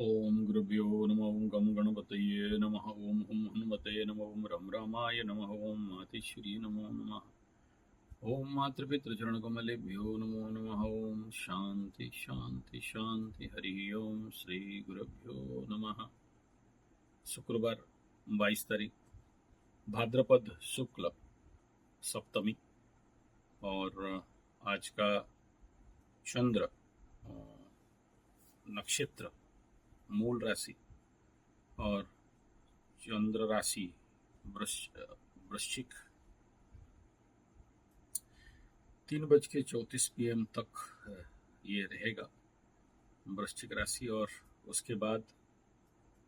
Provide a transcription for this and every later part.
ओम गुरुभ्यो नमः। ओम गम गणपतये नमः। ओम हुम हनुमते नमः। ओम रम रामाय नमः। ओम मातेश्वरी नमो नमः। ओम मातृपितृचरणकमलेभ्यो नमो नमः। ओम शांति शांति शांति। हरि ओम श्री गुरुभ्यो नमः। शुक्रवार 22 तारीख भाद्रपद शुक्ल सप्तमी और आज का चंद्र नक्षत्र मूल राशि और चंद्र राशि वृश्चिक 3:34 PM तक ये रहेगा वृश्चिक राशि, और उसके बाद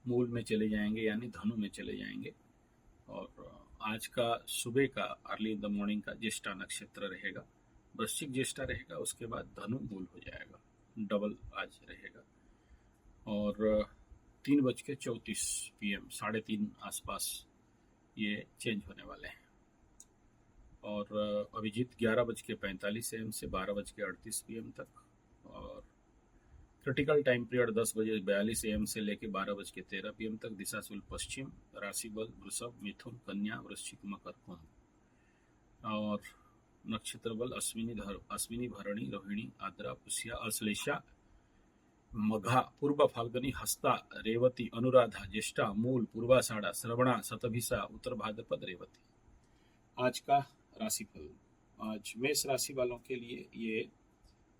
मूल में चले जाएंगे यानी धनु में चले जाएंगे। और आज का सुबह का अर्ली इन द मॉर्निंग का ज्येष्ठा नक्षत्र रहेगा, वृश्चिक ज्येष्ठा रहेगा, उसके बाद धनु मूल हो जाएगा, डबल आज रहेगा। और 3:34 PM 3:30 आसपास ये चेंज होने वाले हैं। और अभिजीत 11:45 AM से 12:38 PM तक, और क्रिटिकल टाइम पीरियड 10:42 AM से लेकर 12:13 PM तक। दिशाशूल पश्चिम, राशि बल वृषभ, मिथुन, कन्या, वृश्चिक, मकर, कुंभ। और नक्षत्र बल अश्विनी, भरणी, रोहिणी, आद्रा, पुष्या, अश्लेषा, मघा, पूर्व फाल्गुनी, हस्ता, रेवती, अनुराधा, ज्येष्ठा, मूल, पूर्वाषाढ़ा, श्रवणा, शतभिषा, उत्तर भाद्रपद, रेवती। आज का राशिफल। आज मेष राशि वालों के लिए ये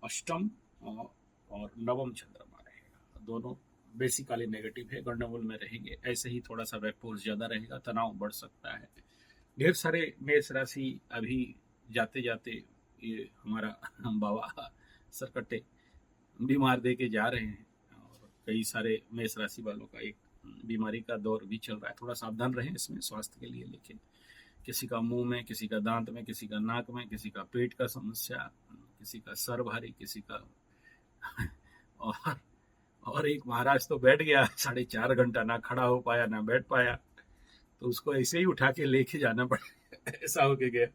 अष्टम और नवम चंद्रमा रहेगा, दोनों बेसिकली नेगेटिव है, गंडमूल में रहेंगे। ऐसे ही थोड़ा सा वेक्टोर्स ज्यादा रहेगा, तनाव बढ़ सकता है। ढेर सारे मेष राशि अभी जाते जाते ये हमारा बाबा सरकट्टे बीमार दे के जा रहे हैं, और कई सारे मेष राशि वालों का एक बीमारी का दौर भी चल रहा है। थोड़ा सावधान रहें इसमें स्वास्थ्य के लिए। लेकिन किसी का मुंह में, किसी का दांत में, किसी का नाक में, किसी का पेट का समस्या, किसी का सर भारी, किसी का और और एक महाराज तो बैठ गया 4.5 घंटा, ना खड़ा हो पाया ना बैठ पाया, तो उसको ऐसे ही उठा के लेके जाना पड़ा ऐसा हो के गया।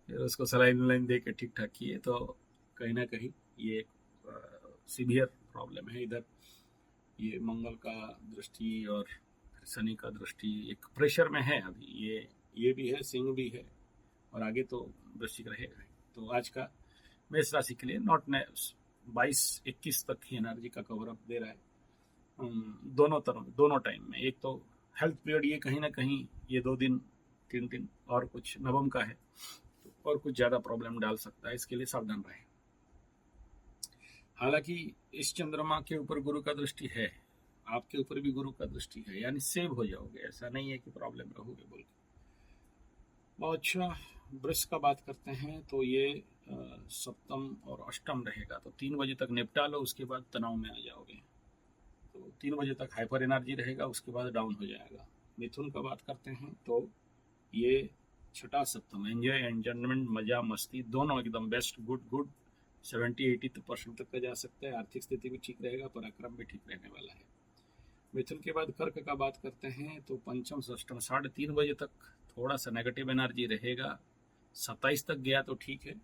फिर उसको सलाइन वलाइन दे के ठीक ठाक किए, तो कहीं ना कहीं ये सीवियर प्रॉब्लम है। इधर ये मंगल का दृष्टि और शनि का दृष्टि एक प्रेशर में है अभी। ये भी है, सिंह भी है, और आगे तो वृश्चिक रहेगा। तो आज का मेष राशि के लिए नॉट 22-21 तक ही एनर्जी का कवर अप दे रहा है, दोनों टाइम में। एक तो हेल्थ पीरियड ये कहीं ना कहीं ये 2 दिन 3 दिन और कुछ नवम का है, तो और कुछ ज्यादा प्रॉब्लम डाल सकता है, इसके लिए सावधान रहें। हालांकि इस चंद्रमा के ऊपर गुरु का दृष्टि है, आपके ऊपर भी गुरु का दृष्टि है, यानी सेव हो जाओगे, ऐसा नहीं है कि प्रॉब्लम रहोगे बोल के। बहुत अच्छा। वृष का बात करते हैं तो ये सप्तम और अष्टम रहेगा, तो 3 बजे तक निपटा लो, उसके बाद तनाव में आ जाओगे। तो 3 बजे तक हाइपर एनर्जी रहेगा, उसके बाद डाउन हो जाएगा। मिथुन का बात करते हैं तो ये छठा सप्तम, एंजॉय, एंजॉयमेंट, मजा मस्ती दोनों एकदम बेस्ट, गुड 70-80% तक का जा सकता है। आर्थिक स्थिति भी ठीक रहेगा, पराक्रम भी ठीक रहने वाला है। मिथुन के बाद कर्क का बात करते हैं तो पंचम षष्टम 3:30 बजे तक थोड़ा सा नेगेटिव एनर्जी रहेगा। 27 तक गया तो ठीक है,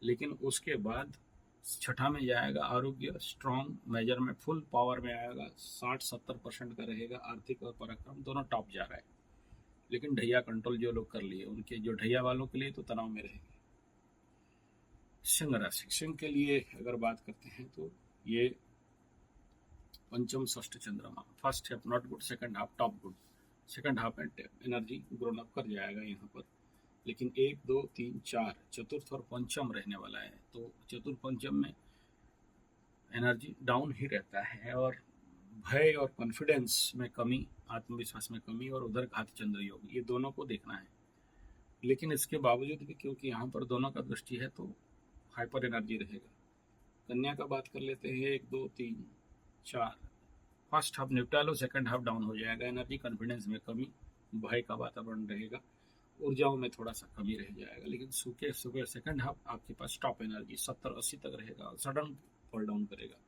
लेकिन उसके बाद छठा में जाएगा, आरोग्य स्ट्रॉन्ग मेजर में फुल पावर में आएगा, 60-70% का रहेगा। आर्थिक और पराक्रम दोनों टॉप जा रहा है, लेकिन ढैया कंट्रोल जो लोग कर लिए, उनके जो ढैया वालों के लिए तो तनाव में रहेंगे। सिंह राशि, सिंह के लिए अगर बात करते हैं तो ये पंचम षष्ठ चंद्रमा, first half not good, second half top good. Second half energy grown up कर जाएगा यहाँ पर, लेकिन 1 2 3 4 चतुर्थ और पंचम रहने वाला है, तो चतुर्थ पंचम में एनर्जी डाउन ही रहता है, और भय और कॉन्फिडेंस में कमी, आत्मविश्वास में कमी, और उधर घात चंद्र योग, ये दोनों को देखना है। लेकिन इसके बावजूद भी क्योंकि यहाँ पर दोनों का दृष्टि है तो हाइपर एनर्जी रहेगा। कन्या का बात कर लेते हैं, 1 2 3 4 फर्स्ट हाफ निपटा लो, सेकंड हाफ डाउन हो जाएगा। एनर्जी कॉन्फिडेंस में कमी, भय का वातावरण रहेगा, ऊर्जाओं में थोड़ा सा कमी रह जाएगा। लेकिन सुबह सेकंड हाफ आपके पास टॉप एनर्जी 70-80 तक रहेगा, सडन फॉल डाउन करेगा,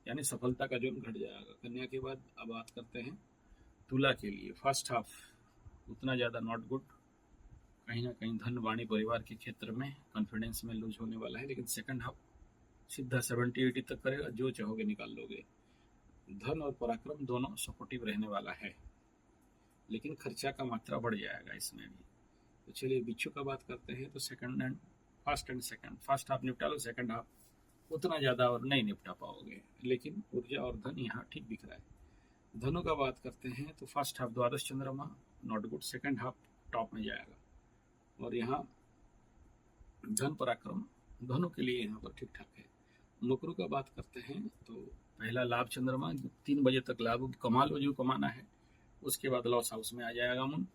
यानी सफलता का जोन घट जाएगा। कन्या के बाद अब बात करते हैं तुला के लिए। फर्स्ट हाफ उतना ज़्यादा नॉट गुड, कहीं ना कहीं धन वाणी परिवार के क्षेत्र में कॉन्फिडेंस में लूज होने वाला है, लेकिन सेकंड हाफ सीधा 70-80 तक करेगा, जो चाहोगे निकाल लोगे। धन और पराक्रम दोनों सपोर्टिव रहने वाला है, लेकिन खर्चा का मात्रा बढ़ जाएगा इसमें भी। तो चलिए बिच्छू का बात करते हैं। तो second and second, first half निपटा लो, सेकंड हाफ उतना ज़्यादा और नहीं निपटा पाओगे, लेकिन ऊर्जा और धन यहाँ ठीक दिख रहा है। धनु का बात करते हैं तो फर्स्ट हाफ द्वादश चंद्रमा not good, second half top में जाएगा। और यहाँ धन पराक्रम धनु के लिए यहाँ पर ठीक ठाक है। मकरू का बात करते हैं तो पहला लाभ चंद्रमा 3 बजे तक लाभ कमा लो जो कमाना है, उसके बाद लॉस हाउस में आ जाएगा मन,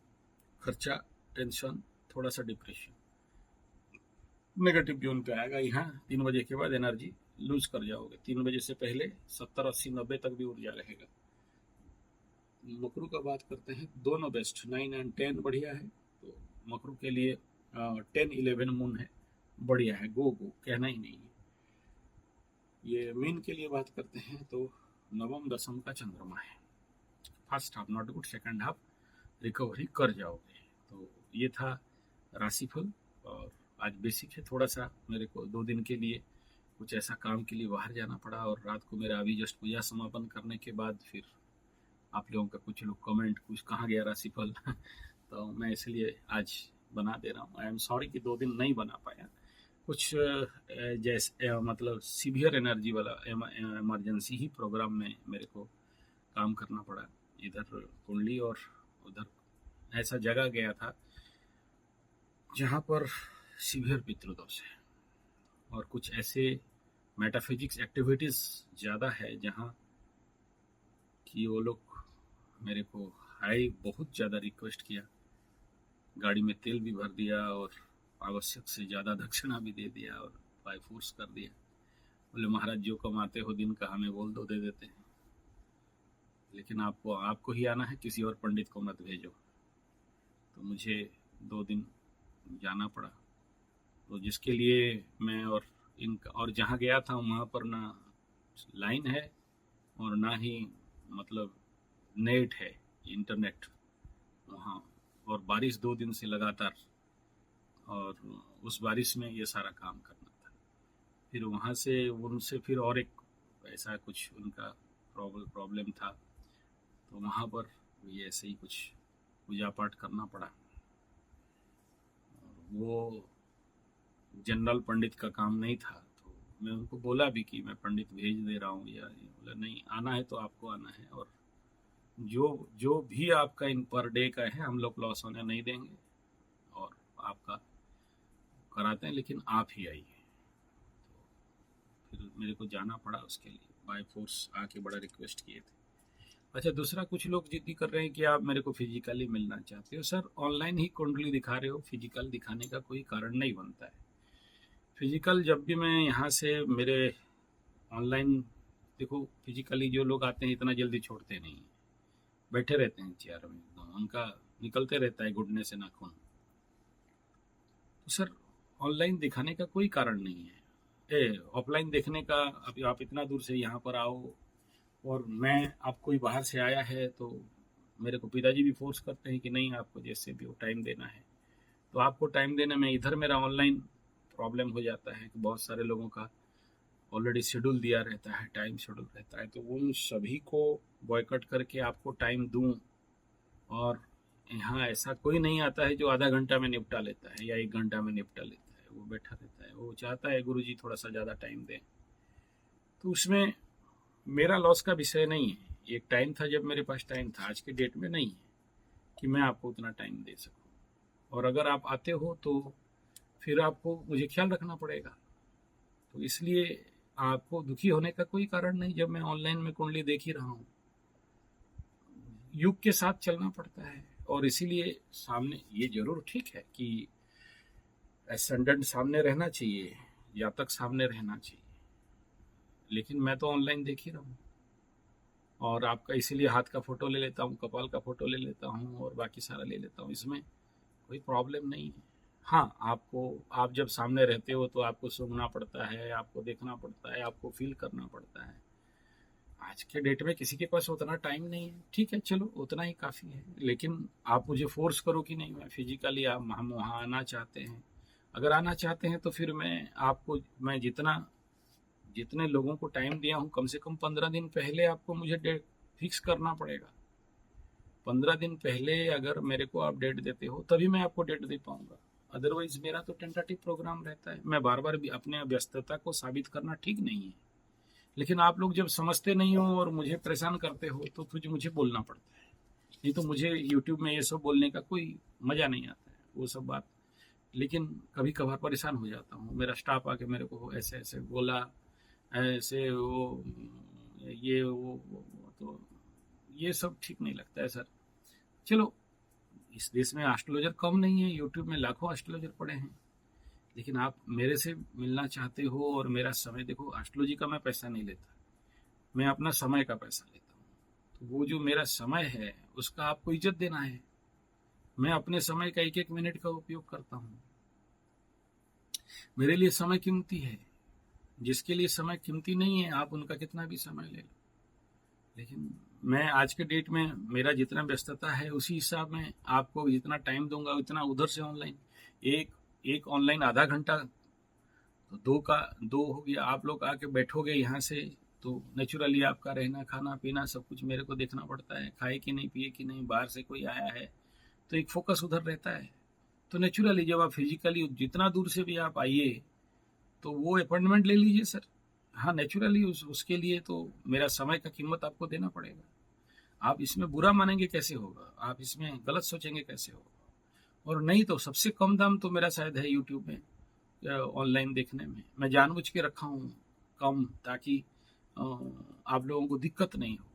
खर्चा, टेंशन, थोड़ा सा डिप्रेशन, नेगेटिव जोन पे आएगा। यहाँ 3 बजे के बाद एनर्जी लूज कर जाओगे, 3 बजे से पहले 70, 80, 90 तक भी ऊर्जा रहेगा। मकरू का बात करते हैं, दोनों बेस्ट 9 एंड 10 बढ़िया है। तो मकरू के लिए 10, 11 मून है, बढ़िया है, गो कहना ही नहीं है। ये मीन के लिए बात करते हैं तो नवम दशम का चंद्रमा है, first half not good, second half recovery कर जाओगे। तो ये था राशिफल। और आज बेसिक है, थोड़ा सा मेरे को 2 दिन के लिए कुछ ऐसा काम के लिए बाहर जाना पड़ा, और रात को मेरा अभी जस्ट पूजा समापन करने के बाद फिर आप लोगों का कुछ लोग कमेंट, कुछ कहाँ गया राशिफल तो मैं इसलिए आज बना दे रहा हूँ। आई एम सॉरी कि 2 दिन नहीं बना पाया, कुछ जैसे मतलब सीवियर एनर्जी वाला इमरजेंसी ही प्रोग्राम में मेरे को काम करना पड़ा। इधर कुंडली और उधर ऐसा जगह गया था जहाँ पर सीवियर पितृदोष है, और कुछ ऐसे मेटाफिजिक्स एक्टिविटीज़ ज़्यादा है जहाँ कि वो लोग मेरे को बहुत ज़्यादा रिक्वेस्ट किया, गाड़ी में तेल भी भर दिया और आवश्यक से ज़्यादा दक्षिणा भी दे दिया और बाय फोर्स कर दिया। बोले महाराज जो कमाते हो दिन का हमें बोल दो, दे देते हैं, लेकिन आपको ही आना है, किसी और पंडित को मत भेजो। तो मुझे 2 दिन जाना पड़ा। तो जिसके लिए मैं और जहाँ गया था वहाँ पर ना लाइन है और ना ही मतलब नेट है, इंटरनेट वहाँ, और बारिश 2 दिन से लगातार, और उस बारिश में ये सारा काम करना था। फिर वहाँ से उनसे फिर और एक ऐसा कुछ उनका प्रॉब्लम था, तो वहाँ पर भी ऐसे ही कुछ पूजा पाठ करना पड़ा। वो जनरल पंडित का काम नहीं था, तो मैं उनको बोला भी कि मैं पंडित भेज दे रहा हूँ, या बोला नहीं आना है तो आपको आना है, और जो भी आपका इन पर डे का है हम लोग लॉस होने नहीं देंगे, और आपका कराते हैं, लेकिन आप ही आइए। तो फिर मेरे को जाना पड़ा उसके लिए, बाय फोर्स आके बड़ा रिक्वेस्ट किए थे। अच्छा, दूसरा कुछ लोग जिद्दी कर रहे हैं कि आप मेरे को फिजिकली मिलना चाहते हो। सर ऑनलाइन ही कुंडली दिखा रहे हो, फिजिकल दिखाने का कोई कारण नहीं बनता है। फिजिकल जब भी मैं यहाँ से मेरे ऑनलाइन, देखो फिजिकली जो लोग आते हैं इतना जल्दी छोड़ते नहीं हैं, बैठे रहते हैं चेयर में, एकदम उनका निकलते रहता है घुटने से नाखून। तो सर ऑनलाइन दिखाने का कोई कारण नहीं है, ऑफलाइन देखने का। अब आप इतना दूर से यहाँ पर आओ, और मैं आपको ही बाहर से आया है, तो मेरे को पिताजी भी फोर्स करते हैं कि नहीं आपको जैसे भी वो टाइम देना है, तो आपको टाइम देने में इधर मेरा ऑनलाइन प्रॉब्लम हो जाता है कि बहुत सारे लोगों का ऑलरेडी शेड्यूल दिया रहता है, टाइम शेड्यूल रहता है, तो उन सभी को बॉयकट करके आपको टाइम दूं। और यहाँ ऐसा कोई नहीं आता है जो आधा घंटा में निपटा लेता है या 1 घंटा में निपटा लेता है, वो बैठा रहता है, वो चाहता है गुरुजी थोड़ा सा ज़्यादा टाइम दें। तो उसमें मेरा लॉस का विषय नहीं है। एक टाइम था जब मेरे पास टाइम था, आज के डेट में नहीं है कि मैं आपको उतना टाइम दे सकूं, और अगर आप आते हो तो फिर आपको मुझे ख्याल रखना पड़ेगा। तो इसलिए आपको दुखी होने का कोई कारण नहीं, जब मैं ऑनलाइन में कुंडली देख ही रहा हूँ। युग के साथ चलना पड़ता है, और इसीलिए सामने ये जरूर ठीक है कि एसेंडेंट सामने रहना चाहिए, जातक सामने रहना चाहिए, लेकिन मैं तो ऑनलाइन देख ही रहा हूँ, और आपका इसीलिए हाथ का फोटो ले लेता हूँ, कपाल का फोटो ले लेता हूँ, और बाकी सारा ले लेता हूँ, इसमें कोई प्रॉब्लम नहीं है। हाँ, आप जब सामने रहते हो तो आपको सूंघना पड़ता है, आपको देखना पड़ता है, आपको फील करना पड़ता है। आज के डेट में किसी के पास उतना टाइम नहीं है, ठीक है, चलो उतना ही काफ़ी है, लेकिन आप मुझे फोर्स करो कि नहीं मैं फिजिकली हम वहाँ आना चाहते हैं। अगर आना चाहते हैं तो फिर मैं जितना जितने लोगों को टाइम दिया हूँ, कम से कम 15 दिन पहले आपको मुझे डेट फिक्स करना पड़ेगा। 15 दिन पहले अगर मेरे को आप डेट देते हो तभी मैं आपको डेट दे पाऊंगा, अदरवाइज मेरा तो टेंटेटिव प्रोग्राम रहता है। मैं बार बार भी अपने व्यस्तता को साबित करना ठीक नहीं है, लेकिन आप लोग जब समझते नहीं हो और मुझे परेशान करते हो तो फिर मुझे बोलना पड़ता है। नहीं तो मुझे यूट्यूब में ये सब बोलने का कोई मज़ा नहीं आता है, वो सब बात। लेकिन कभी कभार परेशान हो जाता हूँ, मेरा स्टाफ आके मेरे को ऐसे ऐसे बोला, ऐसे वो ये वो तो ये सब ठीक नहीं लगता है सर। चलो, इस देश में एस्ट्रोलॉजर कम नहीं है, यूट्यूब में लाखों एस्ट्रोलॉजर पड़े हैं, लेकिन आप मेरे से मिलना चाहते हो और मेरा समय देखो, एस्ट्रोलॉजी का मैं पैसा नहीं लेता, मैं अपना समय का पैसा लेता हूँ। तो वो जो मेरा समय है उसका आपको इज्जत देना है। मैं अपने समय का एक एक मिनट का उपयोग करता हूँ। मेरे लिए समय कीमती है, जिसके लिए समय कीमती नहीं है आप उनका कितना भी समय ले लो। लेकिन मैं आज के डेट में मेरा जितना व्यस्तता है उसी हिसाब में आपको जितना टाइम दूंगा उतना उधर से ऑनलाइन, एक ऑनलाइन आधा घंटा, तो दो हो गया। आप लोग आके बैठोगे यहाँ से तो नेचुरली आपका रहना खाना पीना सब कुछ मेरे को देखना पड़ता है, खाए कि नहीं पिए कि नहीं, बाहर से कोई आया है तो एक फोकस उधर रहता है। तो नेचुरली जब आप फिजिकली जितना दूर से भी आप आइए तो वो अपॉइंटमेंट ले लीजिए सर। हाँ, नेचुरली उसके लिए तो मेरा समय का कीमत आपको देना पड़ेगा। आप इसमें बुरा मानेंगे कैसे होगा, आप इसमें गलत सोचेंगे कैसे होगा। और नहीं तो सबसे कम दाम तो मेरा शायद है यूट्यूब में ऑनलाइन देखने में। मैं जानबूझ के रखा हूँ कम, ताकि आप लोगों को दिक्कत नहीं हो।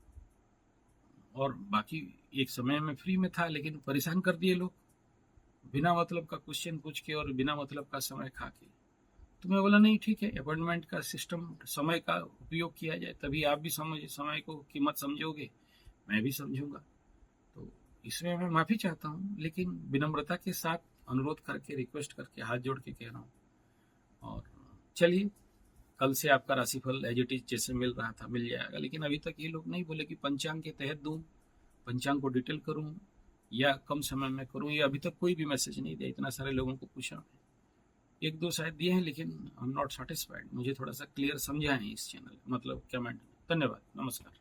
और बाकी एक समय में फ्री में था, लेकिन परेशान कर दिए लोग बिना मतलब का क्वेश्चन पूछ के और बिना मतलब का समय खा के। तो मैं बोला नहीं ठीक है, अपॉइंटमेंट का सिस्टम, समय का उपयोग किया जाए, तभी आप भी समय को कीमत समझोगे, मैं भी समझूंगा। तो इसमें मैं माफ़ी चाहता हूँ, लेकिन विनम्रता के साथ अनुरोध करके, रिक्वेस्ट करके, हाथ जोड़ के कह रहा हूँ। और चलिए, कल से आपका राशिफल एज इट इज जैसे मिल रहा था मिल जाएगा। लेकिन अभी तक ये लोग नहीं बोले कि पंचांग के तहत दूँ, पंचांग को डिटेल करूँ या कम समय में करूँ, ये अभी तक कोई भी मैसेज नहीं दिया। इतना सारे लोगों को पूछा, एक दो शायद दिए हैं, लेकिन आई एम नॉट सेटिस्फाइड। मुझे थोड़ा सा क्लियर समझाएं इस चैनल, मतलब कमेंट। धन्यवाद, नमस्कार।